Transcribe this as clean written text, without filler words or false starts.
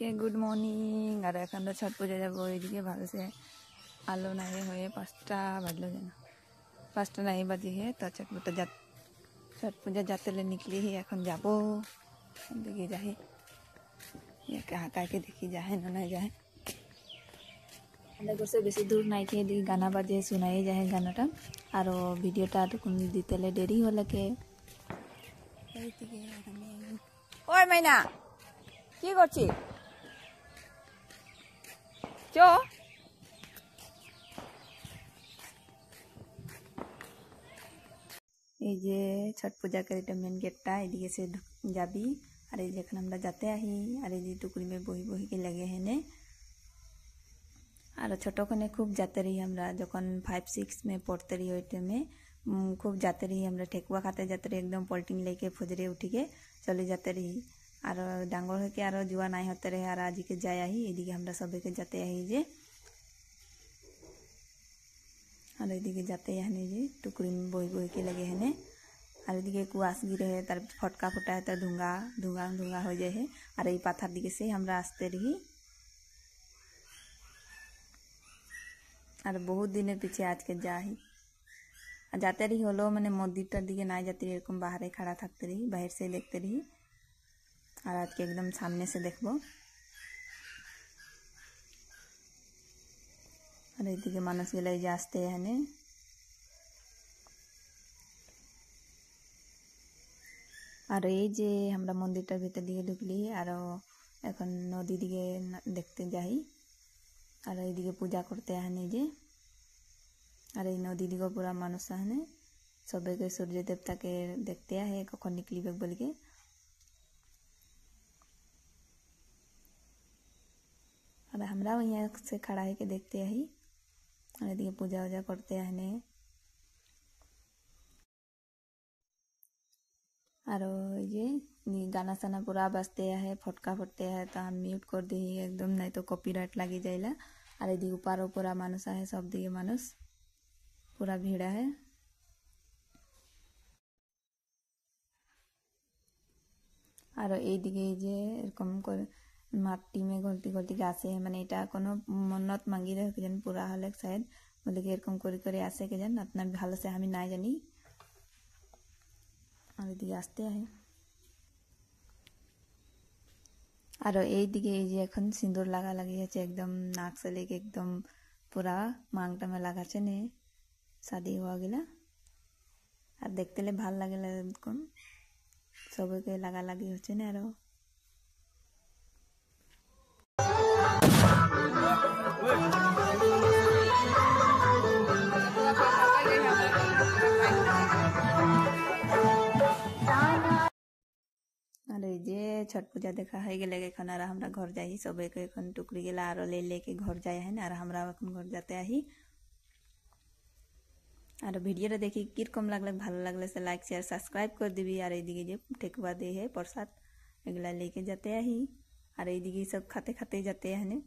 सबके good morning. और এখন তো ছট পূজা যাব, এইদিকে ভাবছে আলো নাই হয়ে 5টা বাজলো যেন, 5টা নাই বাজি है। तो छठ पूजा जाते ले निकली ही, এখন যাব देखी जाए ये कहाँ कहाँ के देखी जाए ना जाए। घर से बेसि दूर नहीं थे, दी गाना बाजे सुनाई जाए गानाटा और भिडियोटा टुकुन दीते देरी हो लगे। ओए मैना কি করছি চ এই যে ছট পূজা के এটা মেন गेटটা এদিকে से যাবি। আর এই যেখানে আমরা যাতে আহি আর এই যে টুকরি में বহি বহি के लगे हैं ने। और ছোটখানে खूब जाते रही हमरा, যখন 5-6 में पढ़ते रही ওই টাইমে खूब जाते रही हमरा। ठेकुआ खाते जाते रही, एकदम पॉलिटिंग लेके फजरे उठी के चले जाते रही। और डांगर होके और जुआ नहीं होते रहे। और आज के जाए ही एदिके हमरा सबके जाते आई जे और एदिके जाते हने जे टुकरी में बही बही के लगे हने। और एदिके कुआस गिरे है, तार फटका फटा है, तार धुंगा धुंगा धुंगा हो जाए है। और ये पाथर दिके से हमरा आसते रही। और बहुत दिन पीछे आज के जाते रही हलो मैंने मंदिर दिके ना जाती रही, एरकम बाहर खड़ा थकते रही, बाहर से देखते रही। और आज के एकदम सामने से देखबो। और एदिके मानुष गला आसते हने। और ये जे हमरा मंदिरटार भीतर दिके ढुकली और एखन नदी दिके देखते जाई। और एदिके पूजा करते हने जे। और ये नदी दिके पूरा मानुष हने सबके सूर्य देवता के देखते है कखन निकली बोल के। और हमरा यहाँ से खड़ा है के देखते ही और एदिके पूजा वूजा करते हने। और ये गाना साना पूरा बजते है, फटका फटते है तो हम म्यूट कर दी एकदम, नहीं तो कॉपीराइट लगी जाएगा। और एदिके ऊपर पूरा मानुष है, सब दिके मानुष पूरा भीड़ा है। और এইদিকে যে এরকম করে মাটি में गलती गलती के आसे है, माने এটা কোনো मन्नत मांगी रहे के जन पूरा हले शायद बोले कि এরকম করে করে আসে के जन अपना ভালো से আমি না জানি। और এদিকে আসতে है। और এইদিকে এই যে এখন সিঁদুর লাগা লাগি আছে, एकदम नाक से लेके एकदम पूरा मांगटा में लगाছে ने शादी हुआ गिला। और देखते ले ভাল লাগে এরকম सबके लगा लगी होचे ने। आरो और जे छठ पूजा देखा है गेले एखन और हमरा घर जाई सबके एखन टुकरी गेला और ले लेके घर जाए है और हमरा एखन घर जाते आही। और भिडियो देखी किरकम लागल भालो लागले से लाइक शेयर सब्सक्राइब कर दिबी। और एदिके जे ठेकुआ दे है प्रसाद एगला लेके जाते आही। और एदिके सब खाते खाते जाते हने।